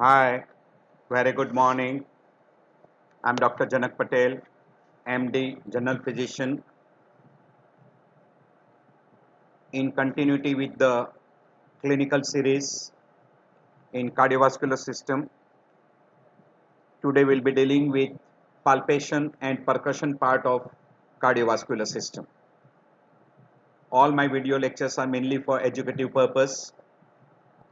Hi, very good morning. I'm Dr. Janak Patel, MD, General Physician. In continuity with the clinical series in cardiovascular system, today we'll be dealing with palpation and percussion part of cardiovascular system. All my video lectures are mainly for educative purpose.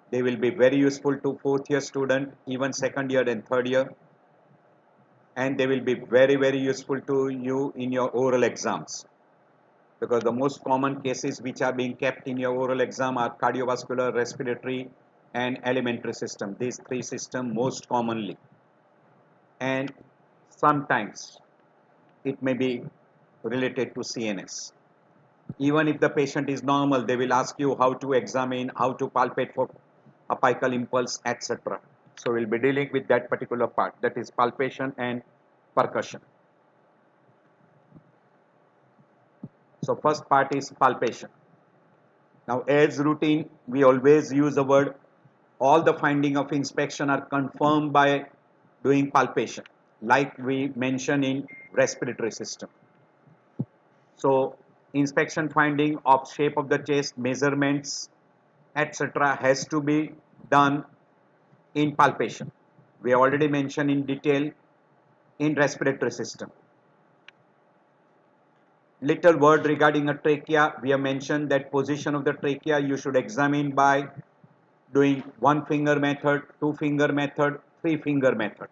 They will be very useful to fourth year student, even second year and third year, and they will be very useful to you in your oral exams. Because the most common cases which are being kept in your oral exam are cardiovascular, respiratory and alimentary system. These three systems most commonly, and sometimes it may be related to CNS. Even if the patient is normal, they will ask you how to examine, how to palpate for apical impulse, etc. So we'll be dealing with that particular part, that is palpation and percussion. So first part is palpation. Now, as routine, we always use the word all the finding of inspection are confirmed by doing palpation, like we mentioned in respiratory system. So, inspection finding of shape of the chest, measurements, etc. has to be done in palpation. We already mentioned in detail in respiratory system. Little word regarding a trachea. We have mentioned that position of the trachea you should examine by doing one finger method, two finger method, three finger method,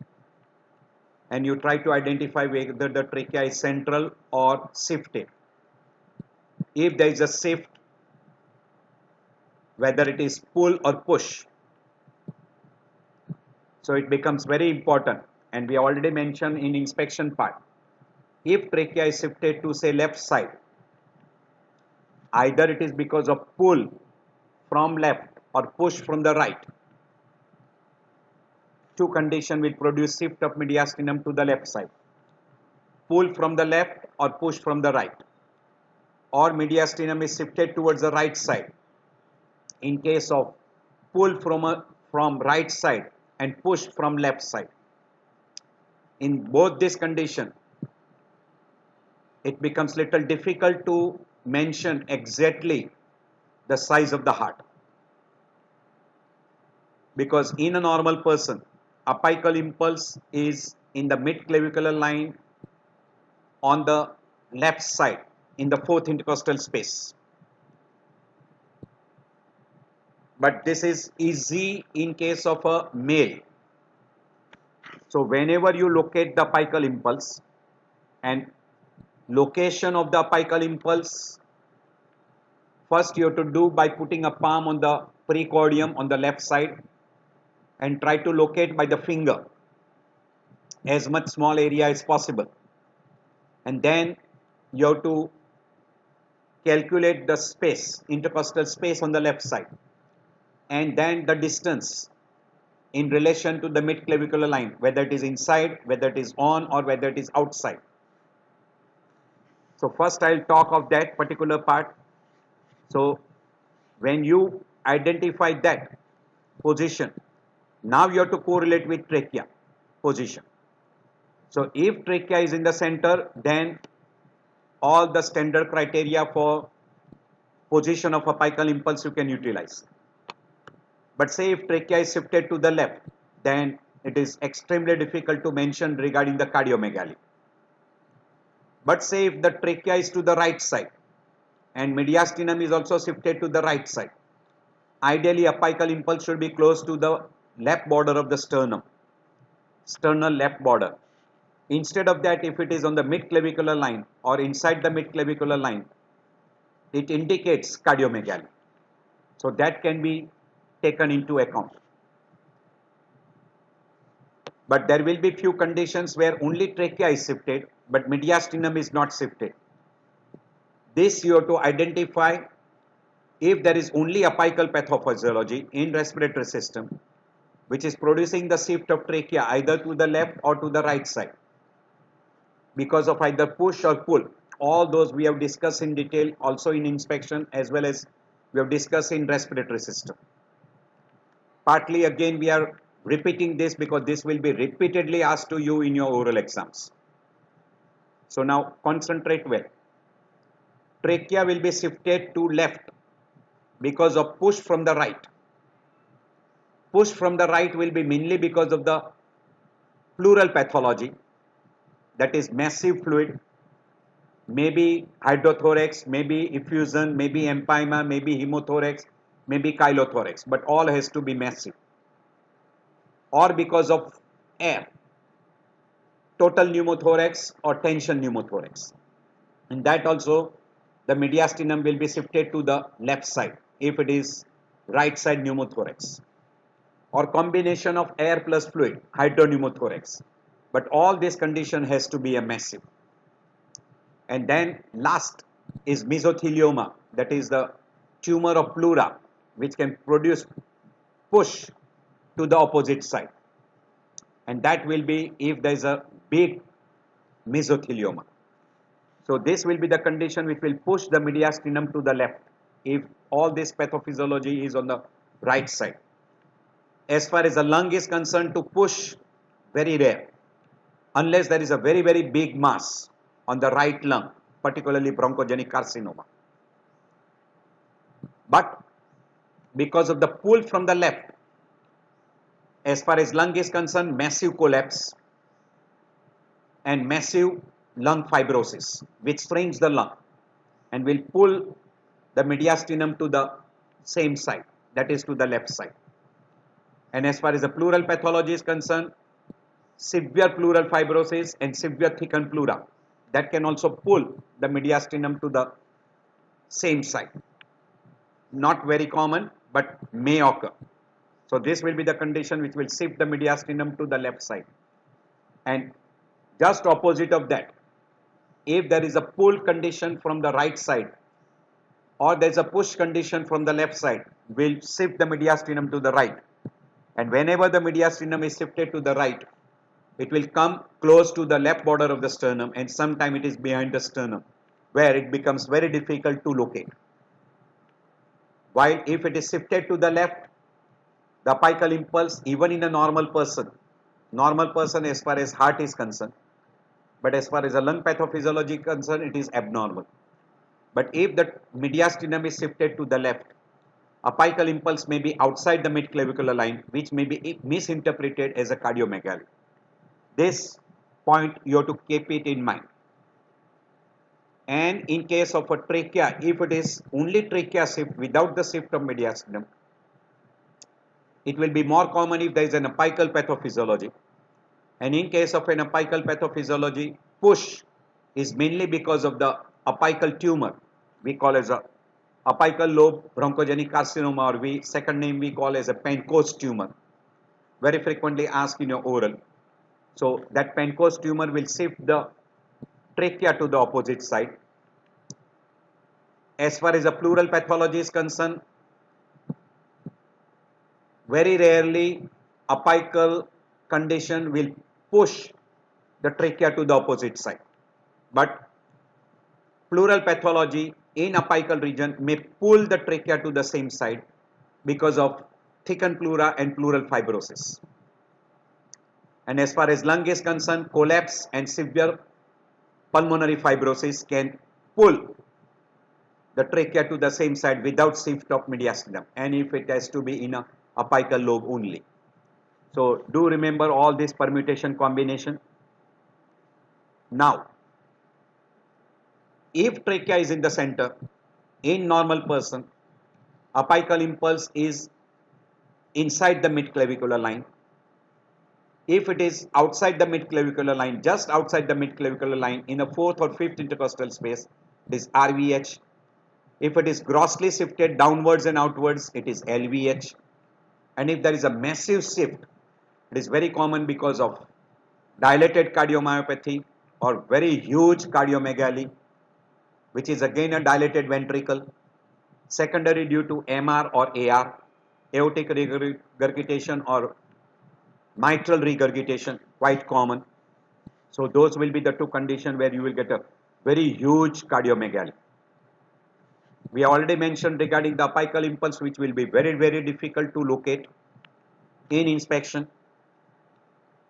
and you try to identify whether the trachea is central or shifted. If there is a shift, whether it is pull or push, so it becomes very important, and we already mentioned in inspection part. If trachea is shifted to say left side, either it is because of pull from left or push from the right. Two conditions will produce shift of mediastinum to the left side: pull from the left or push from the right, or mediastinum is shifted towards the right side in case of pull from right side and push from left side. In both this condition, it becomes little difficult to mention exactly the size of the heart, because in a normal person, apical impulse is in the mid clavicular line on the left side in the fourth intercostal space. But this is easy in case of a male. So whenever you locate the apical impulse, and location of the apical impulse, first you have to do by putting a palm on the precordium on the left side and try to locate by the finger as much small area as possible, and then you have to calculate the space, intercostal space on the left side, and then the distance in relation to the mid clavicular line, whether it is inside, whether it is on, or whether it is outside. So first I'll talk of that particular part. So when you identify that position, now you have to correlate with trachea position. So if trachea is in the center, then all the standard criteria for position of apical impulse you can utilize. But say if trachea is shifted to the left, then it is extremely difficult to mention regarding the cardiomegaly. But say if the trachea is to the right side and mediastinum is also shifted to the right side, ideally apical impulse should be close to the left border of the sternum, sternal left border. Instead of that, if it is on the mid clavicular line or inside the mid clavicular line, it indicates cardiomegaly. So that can be taken into account. But there will be few conditions where only trachea is shifted but mediastinum is not shifted. This you have to identify if there is only apical pathophysiology in respiratory system which is producing the shift of trachea either to the left or to the right side because of either push or pull. All those we have discussed in detail also in inspection, as well as we have discussed in respiratory system. Partly again we are repeating this because this will be repeatedly asked to you in your oral exams. So now concentrate well. Trachea will be shifted to left because of push from the right. Push from the right will be mainly because of the pleural pathology, that is massive fluid, maybe hydrothorax, maybe effusion, maybe empyema, maybe hemothorax, maybe chylothorax, but all has to be massive. Or because of air, total pneumothorax or tension pneumothorax. In that also, the mediastinum will be shifted to the left side if it is right side pneumothorax, or combination of air plus fluid, hydropneumothorax. But all this condition has to be a massive. And then last is mesothelioma, that is the tumor of pleura, which can produce push to the opposite side. And that will be if there is a big mesothelioma. So this will be the condition which will push the mediastinum to the left if all this pathophysiology is on the right side. As far as the lung is concerned, to push, very rare, unless there is a very big mass on the right lung, particularly bronchogenic carcinoma. But because of the pull from the left, as far as lung is concerned, massive collapse and massive lung fibrosis, which strains the lung and will pull the mediastinum to the same side, that is to the left side. And as far as the pleural pathology is concerned, severe pleural fibrosis and severe thickened pleura, that can also pull the mediastinum to the same side. Not very common, but may occur. So this will be the condition which will shift the mediastinum to the left side. And just opposite of that, if there is a pull condition from the right side or there is a push condition from the left side, will shift the mediastinum to the right. And whenever the mediastinum is shifted to the right, it will come close to the left border of the sternum, and sometime it is behind the sternum, where it becomes very difficult to locate. While if it is shifted to the left, the apical impulse, even in a normal person as far as heart is concerned, but as far as the lung pathophysiology is concerned, it is abnormal. But if the mediastinum is shifted to the left, apical impulse may be outside the midclavicular line, which may be misinterpreted as a cardiomegaly. This point you have to keep it in mind. And in case of a trachea, if it is only trachea shift without the shift of mediastinum, it will be more common if there is an apical pathophysiology. And in case of an apical pathophysiology, push is mainly because of the apical tumor, we call as a apical lobe bronchogenic carcinoma, or second name we call as a Pancoast tumor, very frequently asked in your oral. So that Pancoast tumor will shift the trachea to the opposite side. As far as the pleural pathology is concerned, very rarely apical condition will push the trachea to the opposite side. But pleural pathology in apical region may pull the trachea to the same side because of thickened pleura and pleural fibrosis. And as far as lung is concerned, collapse and severe pulmonary fibrosis can pull the trachea to the same side without shift of mediastinum, and if it has to be in a apical lobe only. So do remember all this permutation combination. Now, if trachea is in the center, in normal person, apical impulse is inside the midclavicular line. If it is outside the midclavicular line, just outside the midclavicular line in a fourth or fifth intercostal space, it is RVH. If it is grossly shifted downwards and outwards, it is LVH. And if there is a massive shift, it is very common because of dilated cardiomyopathy or very huge cardiomegaly, which is again a dilated ventricle, secondary due to MR or AR, aortic regurgitation or mitral regurgitation, quite common. So those will be the two conditions where you will get a very huge cardiomegaly. We already mentioned regarding the apical impulse, which will be very difficult to locate. in inspection.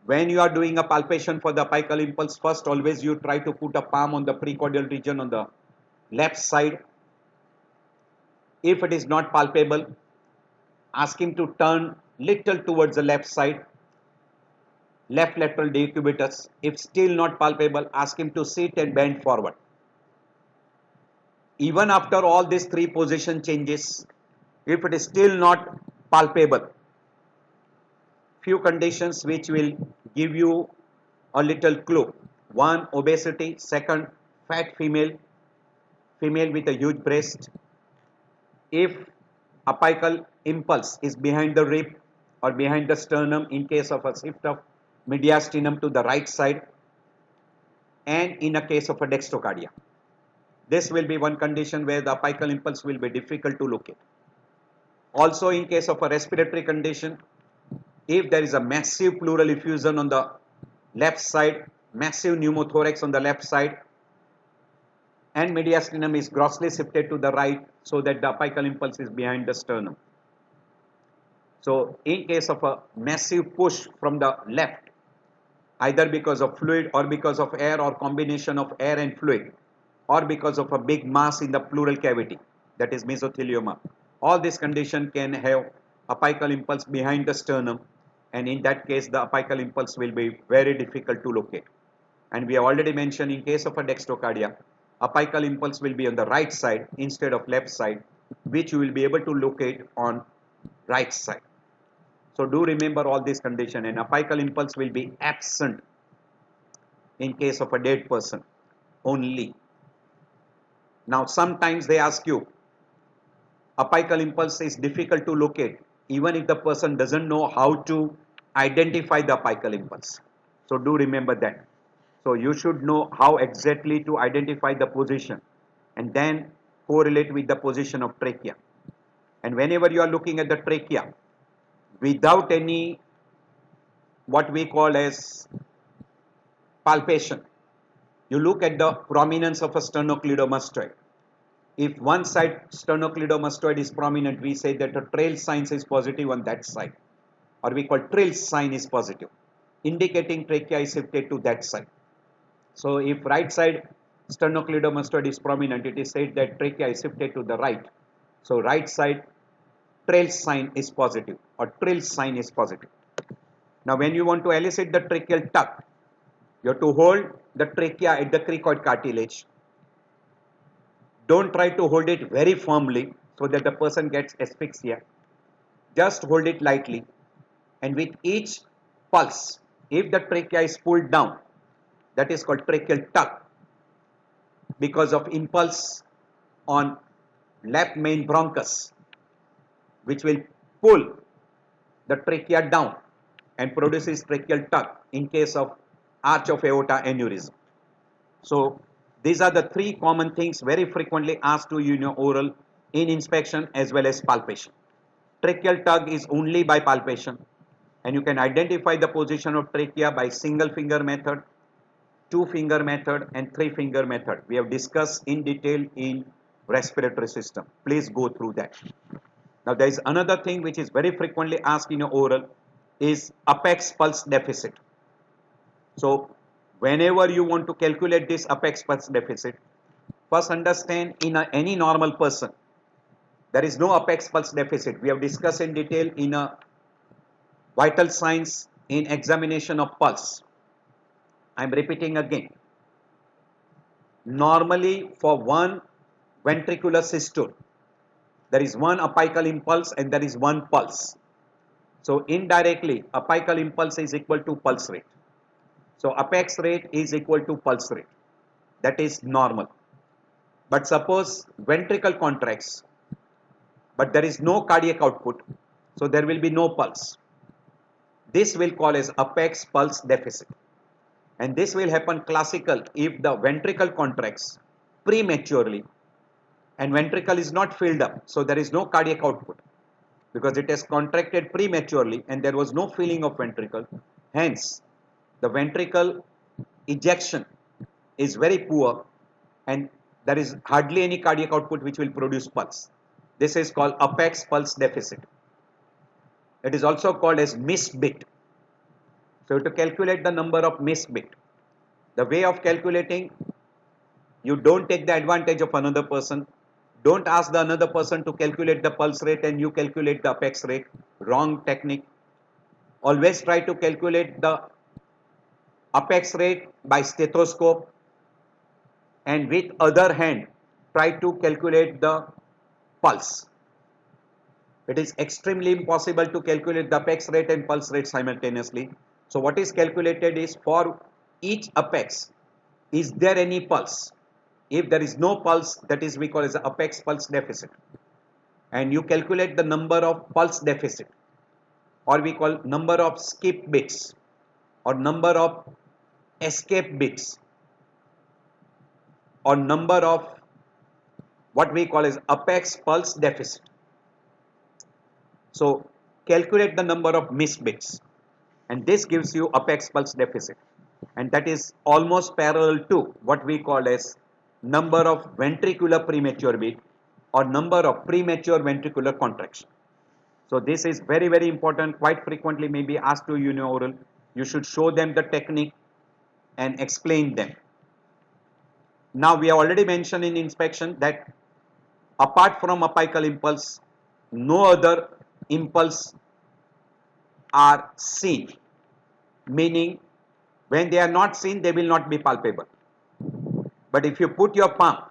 When you are doing a palpation for the apical impulse, first always you try to put a palm on the precordial region on the left side. If it is not palpable, ask him to turn little towards the left side, left lateral decubitus. If still not palpable, ask him to sit and bend forward. Even after all these three position changes, if it is still not palpable, few conditions which will give you a little clue. One, obesity. Second, fat female, female with a huge breast. If apical impulse is behind the rib or behind the sternum in case of a shift of mediastinum to the right side, and in a case of a dextrocardia. This will be one condition where the apical impulse will be difficult to locate. Also in case of a respiratory condition, if there is a massive pleural effusion on the left side, massive pneumothorax on the left side, and mediastinum is grossly shifted to the right so that the apical impulse is behind the sternum. So in case of a massive push from the left, either because of fluid or because of air or combination of air and fluid, or because of a big mass in the pleural cavity, that is mesothelioma, all this condition can have apical impulse behind the sternum, and in that case the apical impulse will be very difficult to locate. And we have already mentioned in case of a dextrocardia, apical impulse will be on the right side instead of left side, which you will be able to locate on right side. So do remember all these conditions, and apical impulse will be absent in case of a dead person only. Now sometimes they ask you, apical impulse is difficult to locate even if the person doesn't know how to identify the apical impulse. So do remember that. So you should know how exactly to identify the position and then correlate with the position of trachea. And whenever you are looking at the trachea without any what we call as palpation, you look at the prominence of a sternocleidomastoid. If one side sternocleidomastoid is prominent, we say that a trail sign is positive on that side, or we call trail sign is positive, indicating trachea is shifted to that side. So if right side sternocleidomastoid is prominent, it is said that trachea is shifted to the right. So right side trail sign is positive, or trail sign is positive. Now when you want to elicit the tracheal tuck, you have to hold the trachea at the cricoid cartilage. Don't try to hold it very firmly so that the person gets asphyxia. Just hold it lightly, and with each pulse, if the trachea is pulled down, that is called tracheal tuck, because of impulse on left main bronchus, which will pull the trachea down and produces tracheal tuck in case of arch of aorta aneurysm. So these are the three common things very frequently asked to you in your oral in inspection as well as palpation. Tracheal tug is only by palpation, and you can identify the position of trachea by single finger method, two finger method, and three finger method. We have discussed in detail in respiratory system. Please go through that. Now there is another thing which is very frequently asked in your oral is apex pulse deficit. So whenever you want to calculate this apex pulse deficit, first understand in any normal person, there is no apex pulse deficit. We have discussed in detail in a vital signs in examination of pulse. I am repeating again. Normally for one ventricular systole, there is one apical impulse and there is one pulse. So indirectly, apical impulse is equal to pulse rate. So apex rate is equal to pulse rate. That is normal. But suppose ventricle contracts, but there is no cardiac output, so there will be no pulse. This will call as apex pulse deficit. And this will happen classical if the ventricle contracts prematurely and ventricle is not filled up, so there is no cardiac output because it has contracted prematurely and there was no filling of ventricle. Hence, the ventricle ejection is very poor and there is hardly any cardiac output which will produce pulse. This is called apex pulse deficit. It is also called as missed bit. So to calculate the number of missed bit, the way of calculating, you don't take the advantage of another person. Don't ask the another person to calculate the pulse rate and you calculate the apex rate. Wrong technique. Always try to calculate the apex rate by stethoscope, and with other hand try to calculate the pulse. It is extremely impossible to calculate the apex rate and pulse rate simultaneously. So what is calculated is, for each apex, is there any pulse? If there is no pulse, that is we call as the apex pulse deficit. And you calculate the number of pulse deficit, or we call number of skip bits or number of escape bits or number of what we call as apex pulse deficit. So calculate the number of missed bits, and this gives you apex pulse deficit, and that is almost parallel to what we call as number of ventricular premature beat or number of premature ventricular contraction. So this is very, very important, quite frequently may be asked to you in oral. You should show them the technique and explain them. Now we have already mentioned in inspection that apart from apical impulse, no other impulse are seen, meaning when they are not seen, they will not be palpable. But if you put your palm,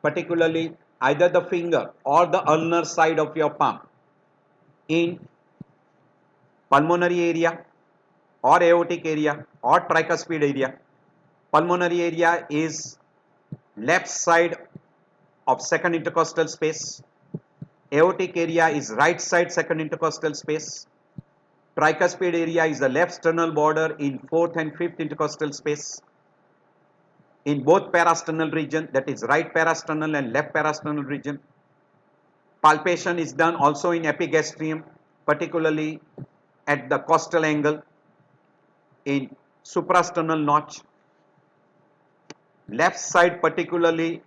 particularly either the finger or the ulnar side of your palm, in pulmonary area or aortic area or tricuspid area, pulmonary area is left side of second intercostal space, aortic area is right side second intercostal space, tricuspid area is the left sternal border in fourth and fifth intercostal space. In both parasternal region, that is right parasternal and left parasternal region. Palpation is done also in epigastrium, particularly at the costal angle, in suprasternal notch. Left side particularly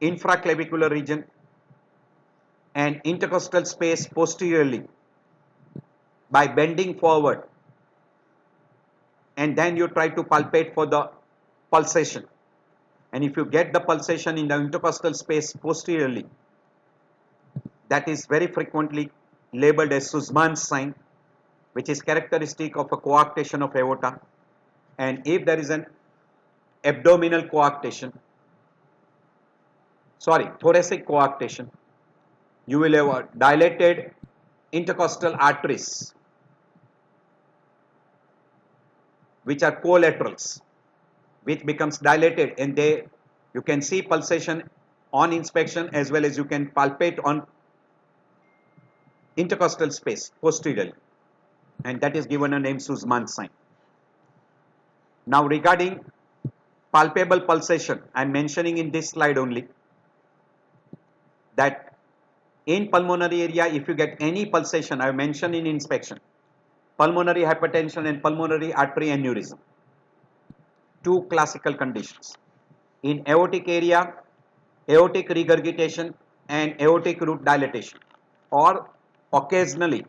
infraclavicular region, and intercostal space posteriorly by bending forward, and then you try to palpate for the pulsation. And if you get the pulsation in the intercostal space posteriorly, that is very frequently labeled as Sussman's sign, which is characteristic of a coarctation of aorta. And if there is an abdominal coarctation, thoracic coarctation, you will have a dilated intercostal arteries which are collaterals, which becomes dilated, and you can see pulsation on inspection as well as you can palpate on intercostal space posteriorly, and that is given a name Sussman's sign. Now regarding palpable pulsation, I am mentioning in this slide only that in pulmonary area, if you get any pulsation, I have mentioned in inspection, pulmonary hypertension and pulmonary artery aneurysm, two classical conditions. In aortic area, aortic regurgitation and aortic root dilatation, or occasionally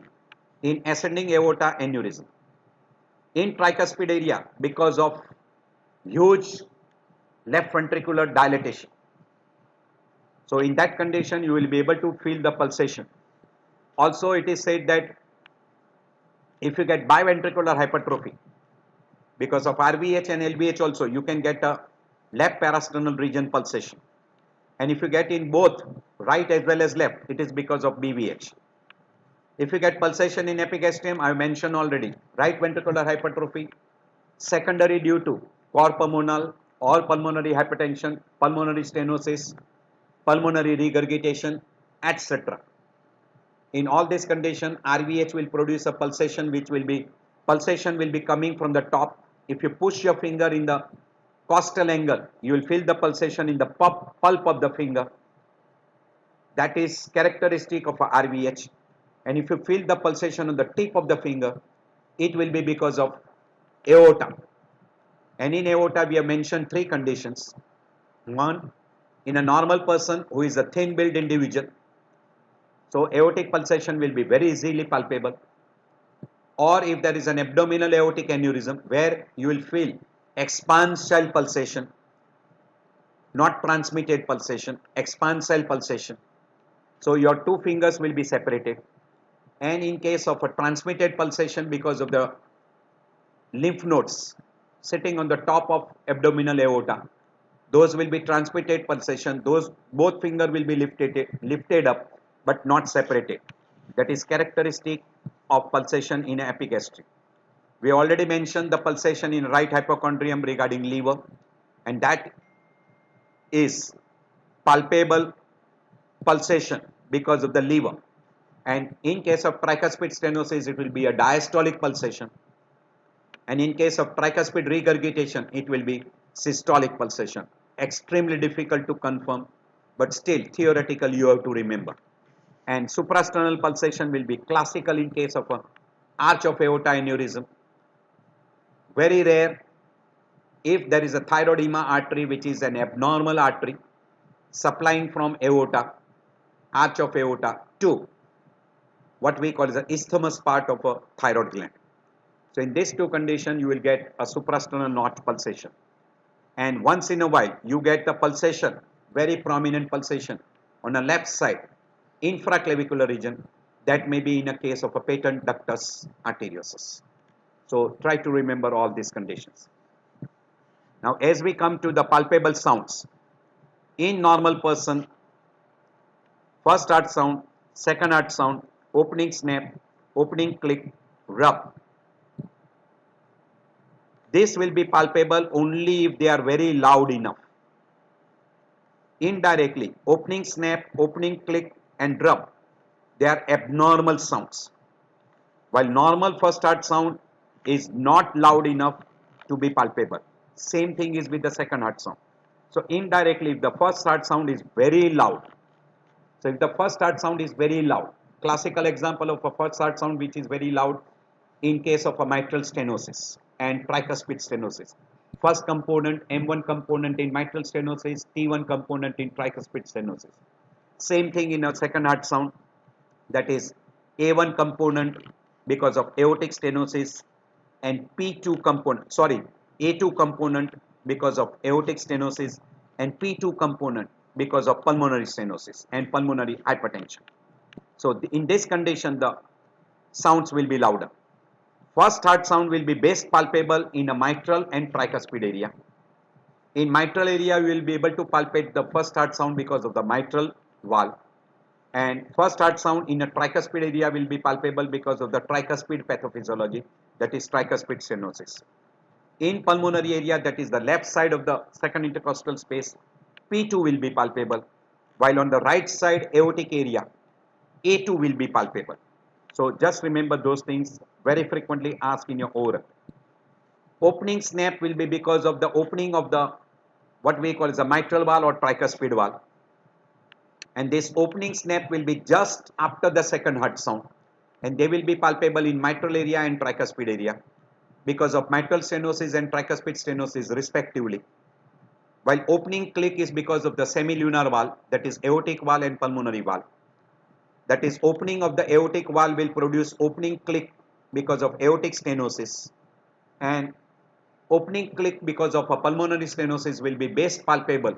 in ascending aorta aneurysm. In tricuspid area, because of huge left ventricular dilatation. So in that condition, you will be able to feel the pulsation. Also, it is said that if you get biventricular hypertrophy, because of RVH and LVH also, you can get a left parasternal region pulsation. And if you get in both right as well as left, it is because of BVH. If you get pulsation in epigastrium, I mentioned already, right ventricular hypertrophy, secondary due to cor pulmonale or pulmonary hypertension, pulmonary stenosis, pulmonary regurgitation, etc. In all this condition, RVH will produce a pulsation which will be coming from the top. If you push your finger in the costal angle, you will feel the pulsation in the pulp of the finger. That is characteristic of a RVH. And if you feel the pulsation on the tip of the finger, it will be because of aorta. And in aorta, we have mentioned three conditions. One, in a normal person who is a thin-built individual, so aortic pulsation will be very easily palpable. or if there is an abdominal aortic aneurysm where you will feel expansile pulsation, not transmitted pulsation, expansile pulsation. So your two fingers will be separated, and in case of a transmitted pulsation because of the lymph nodes sitting on the top of abdominal aorta, those will be transmitted pulsation. Those both finger will be lifted up but not separated. That is characteristic of pulsation in epigastric. We already mentioned the pulsation in right hypochondrium regarding liver, and that is palpable pulsation because of the liver. And in case of tricuspid stenosis, it will be a diastolic pulsation. And in case of tricuspid regurgitation, it will be systolic pulsation. Extremely difficult to confirm, but still theoretical you have to remember. And suprasternal pulsation will be classical in case of a arch of aorta aneurysm. Very rare if there is a thyroidema artery, which is an abnormal artery supplying from aorta, arch of aorta, to what we call as the isthmus part of a thyroid gland. So in these two conditions, you will get a suprasternal notch pulsation. And once in a while, you get the pulsation, very prominent pulsation on the left side, infraclavicular region. That may be in a case of a patent ductus arteriosus. So try to remember all these conditions. Now as we come to the palpable sounds, in normal person, first heart sound, second heart sound, opening snap, opening click, rub. This will be palpable only if they are very loud enough. Indirectly, opening snap, opening click and rub, they are abnormal sounds. While normal first heart sound is not loud enough to be palpable. Same thing is with the second heart sound. So indirectly, if the first heart sound is very loud, so if the first heart sound is very loud, classical example of a first heart sound which is very loud in case of a mitral stenosis and tricuspid stenosis. First component, M1 component in mitral stenosis, T1 component in tricuspid stenosis. Same thing in a second heart sound, that is A1 component because of aortic stenosis and P2 component, A2 component because of aortic stenosis and P2 component because of pulmonary stenosis and pulmonary hypertension. So in this condition, the sounds will be louder. First heart sound will be best palpable in a mitral and tricuspid area. In mitral area, you will be able to palpate the first heart sound because of the mitral valve. And first heart sound in a tricuspid area will be palpable because of the tricuspid pathophysiology, that is tricuspid stenosis. In pulmonary area, that is the left side of the second intercostal space, P2 will be palpable, while on the right side aortic area, A2 will be palpable. So just remember those things, very frequently asked in your oral. Opening snap will be because of the opening of the what we call as a mitral valve or tricuspid valve. And this opening snap will be just after the second heart sound, and they will be palpable in mitral area and tricuspid area because of mitral stenosis and tricuspid stenosis respectively. While opening click is because of the semilunar valve, that is aortic valve and pulmonary valve. That is opening of the aortic valve will produce opening click because of aortic stenosis, and opening click because of a pulmonary stenosis will be best palpable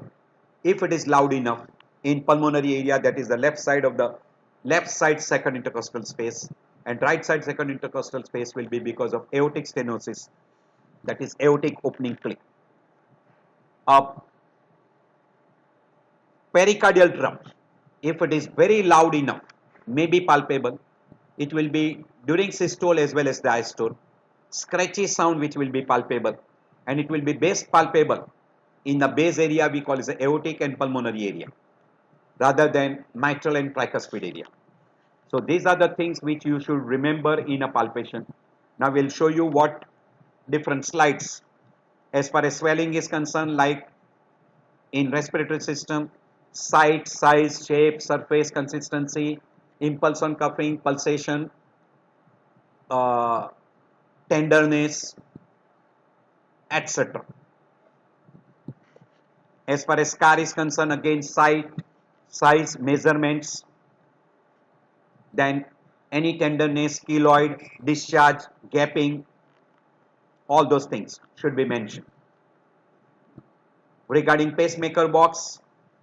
if it is loud enough in pulmonary area, that is the left side second intercostal space, and right side second intercostal space will be because of aortic stenosis, that is aortic opening click. Pericardial drum, if it is very loud enough, may be palpable. It will be during systole as well as diastole. Scratchy sound which will be palpable, and it will be best palpable in the base area we call as the aortic and pulmonary area rather than mitral and tricuspid area. So these are the things which you should remember in a palpation. Now we'll show you what different slides as far as swelling is concerned, like in respiratory system, site, size, shape, surface, consistency, impulse on cuffing, pulsation, tenderness, etc. As far as scar is concerned, again site, size, measurements, then any tenderness, keloid, discharge, gapping, all those things should be mentioned. Regarding pacemaker box,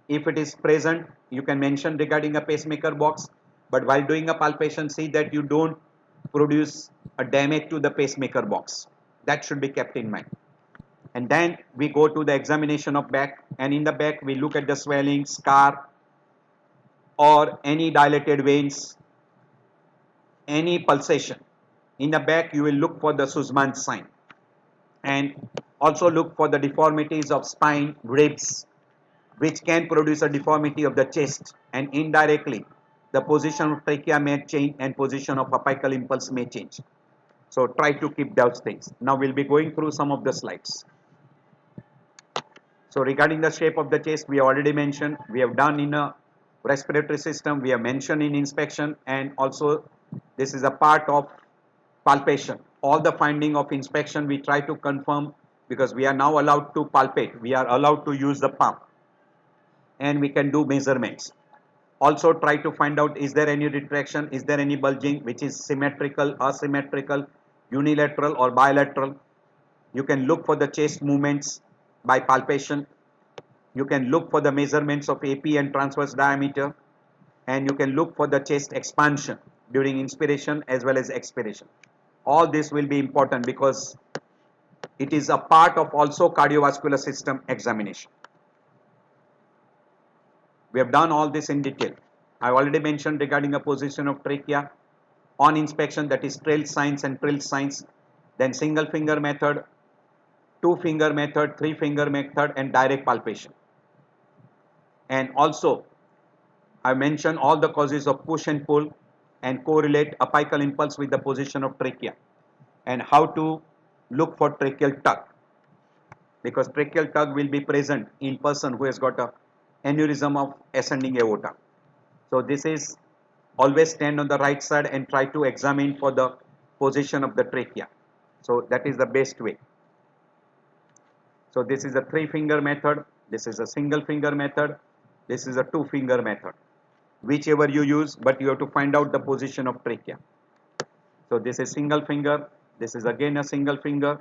if it is present, you can mention regarding a pacemaker box, but while doing a palpation, see that you don't produce a damage to the pacemaker box. That should be kept in mind. And then we go to the examination of back, and in the back we look at the swelling, scar, or any dilated veins, any pulsation. In the back you will look for the Sussman sign, and also look for the deformities of spine, ribs, which can produce a deformity of the chest, and indirectly the position of trachea may change and position of apical impulse may change. So try to keep those things. Now we'll be going through some of the slides. So regarding the shape of the chest, we already mentioned, we have done in a respiratory system, we have mentioned in inspection, and also this is a part of palpation. All the finding of inspection we try to confirm, because we are now allowed to palpate, we are allowed to use the palm, and we can do measurements. Also try to find out, is there any retraction, is there any bulging, which is symmetrical, asymmetrical, unilateral or bilateral. You can look for the chest movements by palpation. You can look for the measurements of AP and transverse diameter, and you can look for the chest expansion during inspiration as well as expiration. All this will be important because it is a part of also cardiovascular system examination. We have done all this in detail. I already mentioned regarding the position of trachea on inspection, that is trail signs and trill signs, then single finger method, two finger method, three finger method, and direct palpation. And also I mentioned all the causes of push and pull and correlate apical impulse with the position of trachea, and how to look for tracheal tug, because tracheal tug will be present in person who has got a aneurysm of ascending aorta. So this is always stand on the right side and try to examine for the position of the trachea. So that is the best way. So this is a three finger method, this is a single finger method, this is a two finger method, whichever you use, but you have to find out the position of trachea. So this is single finger, this is again a single finger,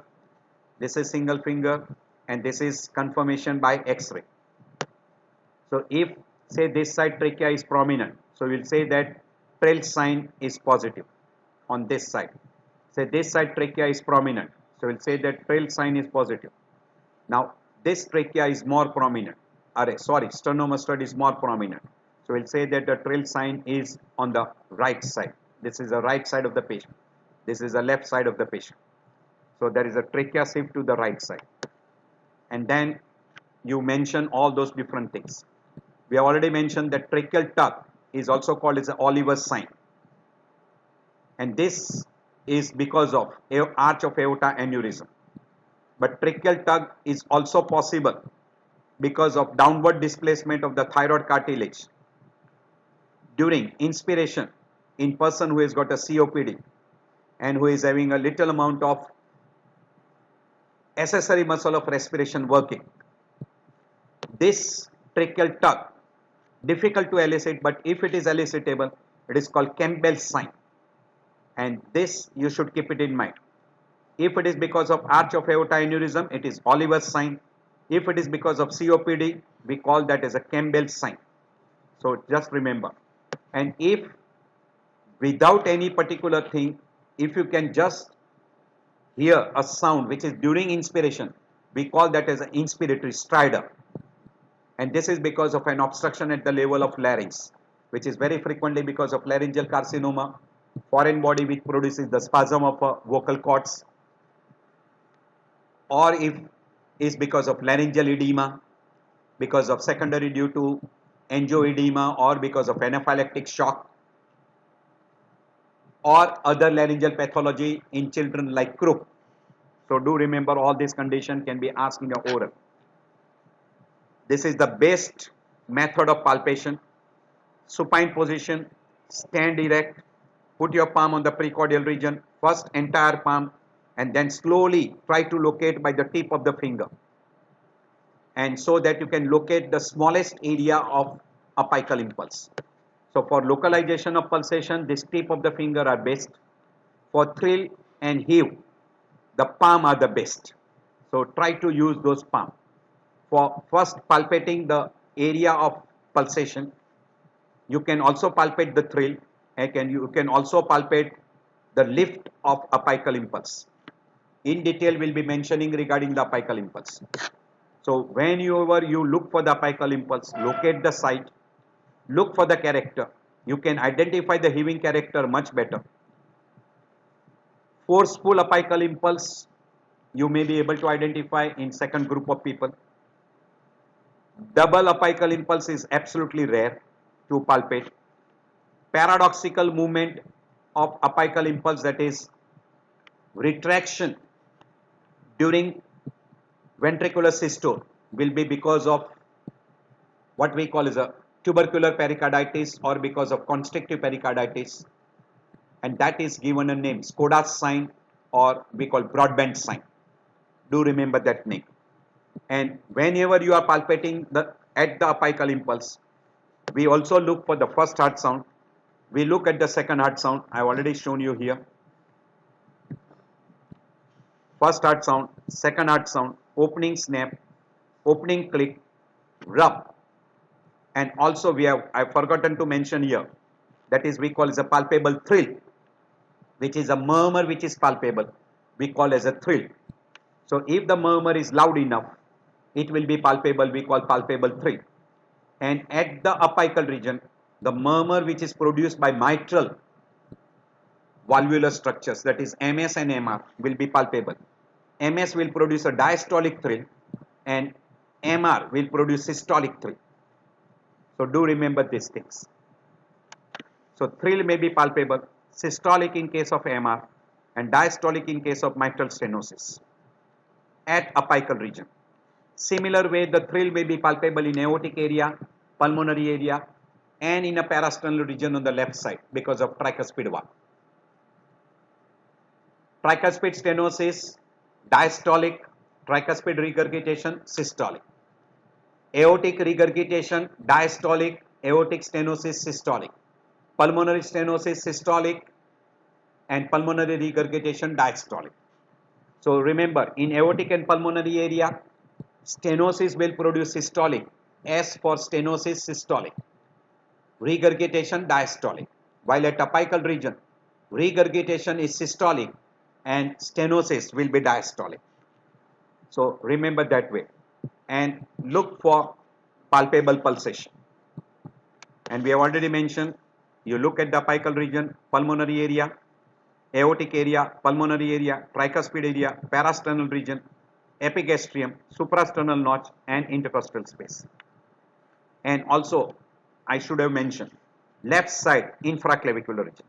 this is single finger, and this is confirmation by X-ray. So if say this side trachea is prominent, so we will say that Prell sign is positive on this side. Say this side trachea is prominent, so we will say that Prell sign is positive. Now this trachea is more prominent, sternomustard is more prominent, so we will say that the Prell sign is on the right side. This is the right side of the patient, this is the left side of the patient. So there is a trachea shift to the right side, and then you mention all those different things. We have already mentioned that tracheal tug is also called as the Oliver's sign, and this is because of arch of aorta aneurysm. But tracheal tug is also possible because of downward displacement of the thyroid cartilage during inspiration in person who has got a COPD and who is having a little amount of accessory muscle of respiration working. This tracheal tug, difficult to elicit, but if it is elicitable, it is called Campbell's sign, and this you should keep it in mind. If it is because of arch of aorta aneurysm, it is Oliver's sign. If it is because of COPD, we call that as a Campbell's sign. So just remember. And if without any particular thing, if you can just hear a sound which is during inspiration, we call that as an inspiratory stridor. And this is because of an obstruction at the level of larynx, which is very frequently because of laryngeal carcinoma, foreign body which produces the spasm of vocal cords, or if is because of laryngeal edema, because of secondary due to angioedema, or because of anaphylactic shock, or other laryngeal pathology in children like croup. So do remember, all these conditions can be asked in your oral. This is the best method of palpation. Supine position, stand erect, put your palm on the precordial region, first entire palm, and then slowly try to locate by the tip of the finger, and so that you can locate the smallest area of apical impulse. So for localization of pulsation, this tip of the finger are best. For thrill and heave, the palm are the best. So try to use those palm. For first palpating the area of pulsation, you can also palpate the thrill, and you can also palpate the lift of apical impulse. In detail, we'll be mentioning regarding the apical impulse. So whenever you look for the apical impulse, locate the site, look for the character. You can identify the heaving character much better. Forceful apical impulse, you may be able to identify in second group of people. Double apical impulse is absolutely rare to palpate. Paradoxical movement of apical impulse, that is retraction during ventricular systole, will be because of what we call as a tubercular pericarditis or because of constrictive pericarditis, and that is given a name Skoda's sign, or we call Broadbent sign. Do remember that name. And whenever you are palpating at the apical impulse, we also look for the first heart sound. We look at the second heart sound. I have already shown you here. First heart sound, second heart sound, opening snap, opening click, rub. And also I've forgotten to mention here, that is we call as a palpable thrill, which is a murmur which is palpable, we call as a thrill. So if the murmur is loud enough, it will be palpable, we call palpable thrill. And at the apical region, the murmur which is produced by mitral valvular structures, that is MS and MR, will be palpable. MS will produce a diastolic thrill and MR will produce systolic thrill. So do remember these things. So thrill may be palpable, systolic in case of MR and diastolic in case of mitral stenosis at apical region. Similar way, the thrill may be palpable in aortic area, pulmonary area, and in a parasternal region on the left side because of tricuspid valve. Tricuspid stenosis, diastolic, tricuspid regurgitation, systolic. Aortic regurgitation, diastolic, aortic stenosis, systolic. Pulmonary stenosis, systolic, and pulmonary regurgitation, diastolic. So remember, in aortic and pulmonary area, stenosis will produce systolic. S for stenosis, systolic. Regurgitation, diastolic. While at apical region, regurgitation is systolic and stenosis will be diastolic. So remember that way and look for palpable pulsation. And we have already mentioned, you look at the apical region, pulmonary area, aortic area, pulmonary area, tricuspid area, parasternal region, epigastrium, suprasternal notch, and intercostal space. And also, I should have mentioned, left side infraclavicular region.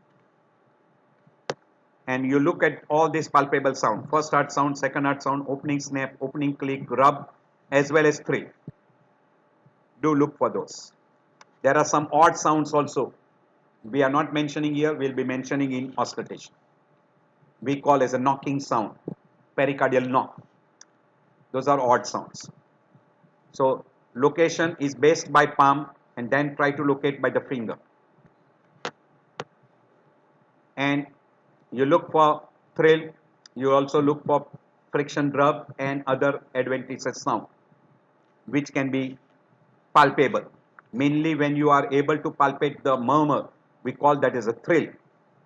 And you look at all this palpable sound, first heart sound, second heart sound, opening snap, opening click, rub, as well as thrill. Do look for those. There are some odd sounds also. We are not mentioning here, we'll be mentioning in auscultation. We call as a knocking sound, pericardial knock. Those are odd sounds. So location is based by palm and then try to locate by the finger. And you look for thrill, you also look for friction rub and other adventitious sound which can be palpable. Mainly when you are able to palpate the murmur, we call that as a thrill,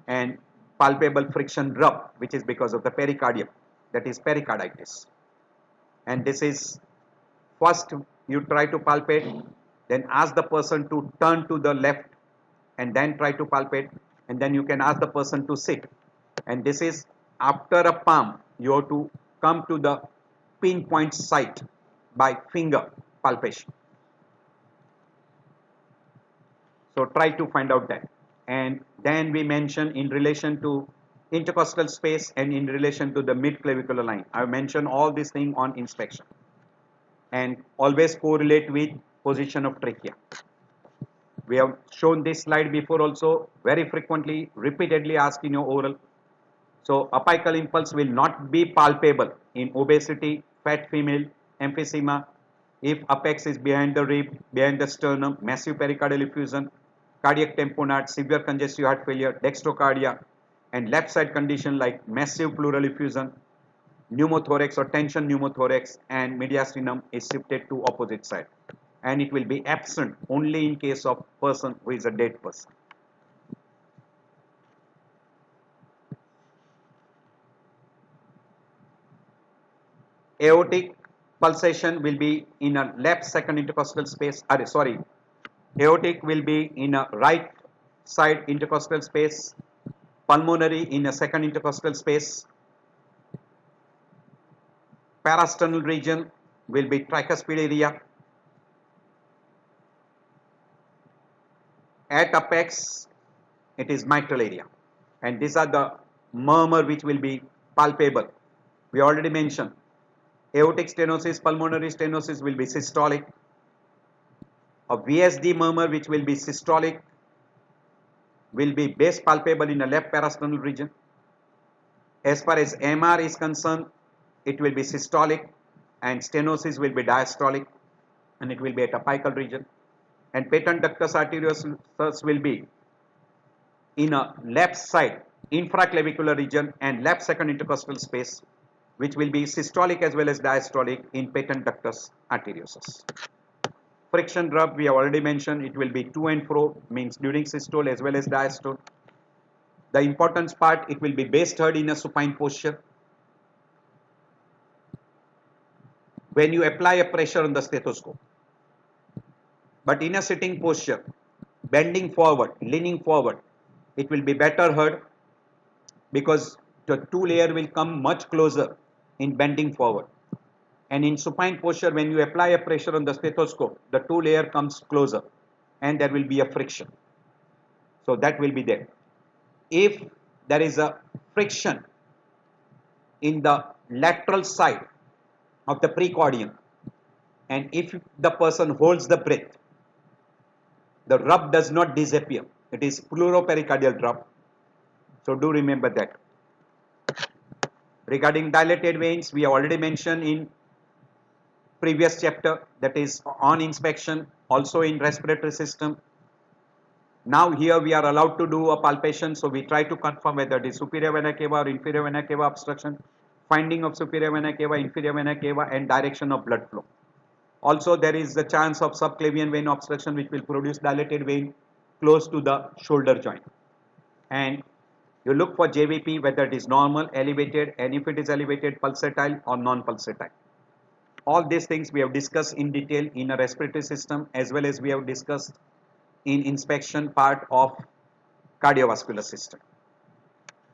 and palpable friction rub, which is because of the pericardium, that is pericarditis. And this is first you try to palpate, then ask the person to turn to the left and then try to palpate, and then you can ask the person to sit. And this is after a palm, you have to come to the pinpoint site by finger palpation. So try to find out that. And then we mention in relation to intercostal space and in relation to the mid-clavicular line. I mentioned all these things on inspection. And always correlate with position of trachea. We have shown this slide before also, very frequently, repeatedly asked in your oral. So apical impulse will not be palpable in obesity, fat female, emphysema, if apex is behind the rib, behind the sternum, massive pericardial effusion, cardiac tamponade, severe congestive heart failure, dextrocardia, and left side condition like massive pleural effusion, pneumothorax or tension pneumothorax, and mediastinum is shifted to opposite side, and it will be absent only in case of person who is a dead person. Aortic pulsation will be in a left second intercostal space, aortic will be in a right side intercostal space, pulmonary in a second intercostal space, parasternal region will be tricuspid area, at apex it is mitral area, and these are the murmur which will be palpable. We already mentioned aortic stenosis, pulmonary stenosis will be systolic, a VSD murmur which will be systolic will be best palpable in the left parasternal region. As far as MR is concerned, it will be systolic and stenosis will be diastolic, and it will be at apical region, and patent ductus arteriosus will be in a left side infraclavicular region and left second intercostal space, which will be systolic as well as diastolic in patent ductus arteriosus. Friction rub we have already mentioned, it will be to and fro, means during systole as well as diastole. The importance part, it will be best heard in a supine posture. When you apply a pressure on the stethoscope, but in a sitting posture, bending forward, leaning forward, it will be better heard because the two layer will come much closer in bending forward, and in supine posture when you apply a pressure on the stethoscope, the two layer comes closer and there will be a friction, so that will be there. If there is a friction in the lateral side of the precordium, and if the person holds the breath, the rub does not disappear, it is pleuropericardial rub, so do remember that. Regarding dilated veins, we have already mentioned in previous chapter, that is on inspection, also in respiratory system. Now here we are allowed to do a palpation, so we try to confirm whether it is superior vena cava or inferior vena cava obstruction, finding of superior vena cava, inferior vena cava, and direction of blood flow. Also there is the chance of subclavian vein obstruction which will produce dilated vein close to the shoulder joint, and you look for JVP whether it is normal, elevated, and if it is elevated, pulsatile or non-pulsatile. All these things we have discussed in detail in a respiratory system, as well as we have discussed in inspection part of cardiovascular system.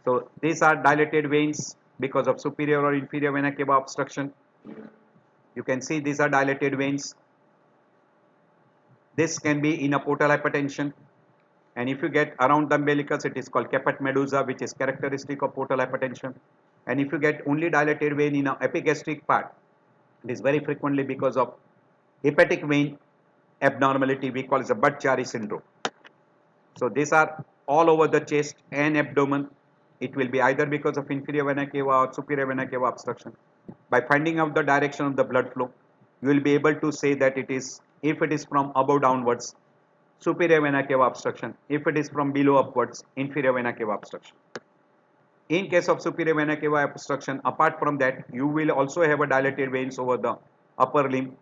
So these are dilated veins because of superior or inferior vena cava obstruction. You can see these are dilated veins. This can be in a portal hypertension, and if you get around the umbilicus, it is called caput medusa, which is characteristic of portal hypertension. And if you get only dilated vein in a epigastric part, it is very frequently because of hepatic vein abnormality, we call it the Budd-Chiari syndrome. So these are all over the chest and abdomen. It will be either because of inferior vena cava or superior vena cava obstruction. By finding out the direction of the blood flow, you will be able to say that it is, if it is from above downwards, superior vena cava obstruction. If it is from below upwards, inferior vena cava obstruction. In case of superior vena cava obstruction, apart from that, you will also have a dilated veins over the upper limb,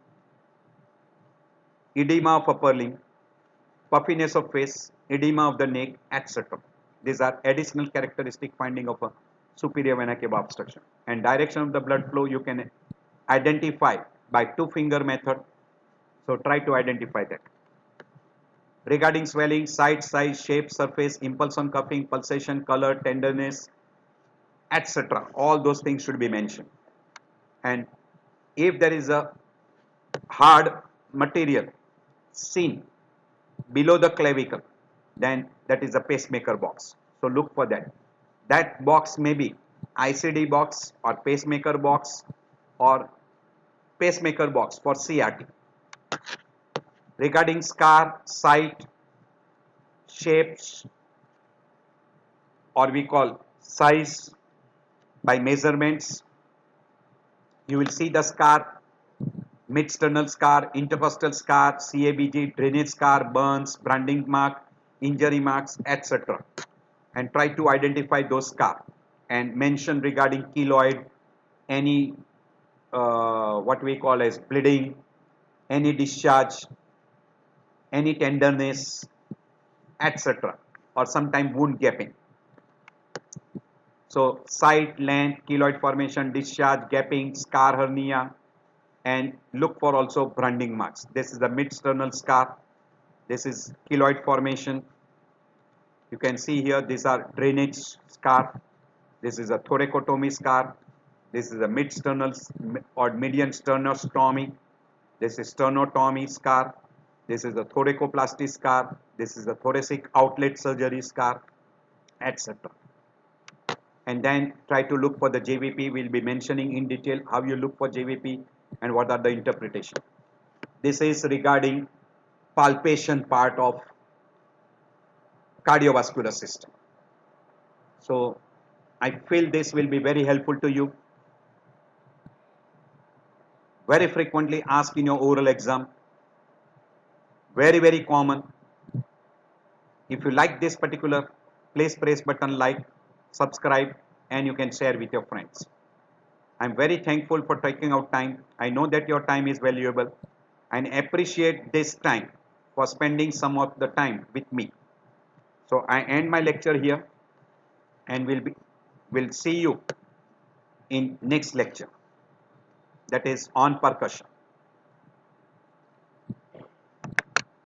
edema of upper limb, puffiness of face, edema of the neck, etc. These are additional characteristic finding of a superior vena cava obstruction. And direction of the blood flow you can identify by two-finger method. So try to identify that. Regarding swelling, site, size, shape, surface, impulse on cuffing, pulsation, color, tenderness, etc. All those things should be mentioned. And if there is a hard material seen below the clavicle, then that is a pacemaker box. So look for that. That box may be ICD box or pacemaker box or pacemaker box for CRT. Regarding scar, site, shapes, or we call size by measurements, you will see the scar, mid-sternal scar, intercostal scar, CABG, drainage scar, burns, branding mark, injury marks, etc. And try to identify those scars and mention regarding keloid, any what we call as bleeding, any discharge, any tenderness, etc. or sometimes wound gapping. So site, length, keloid formation, discharge, gapping, scar hernia, and look for also branding marks. This is the mid-sternal scar. This is keloid formation. You can see here these are drainage scar. This is a thoracotomy scar. This is a mid-sternal or median sternostomy. This is sternotomy scar. This is a thoracoplasty scar. This is a thoracic outlet surgery scar, etc. And then try to look for the JVP. We'll be mentioning in detail how you look for JVP and what are the interpretation. This is regarding palpation part of cardiovascular system. So I feel this will be very helpful to you. Very frequently asked in your oral exam. Very common. If you like this particular, please press button like, subscribe, and you can share with your friends. I'm very thankful for taking out time. I know that your time is valuable and appreciate this time for spending some of the time with me. So I end my lecture here and we'll see you in next lecture, that is on percussion.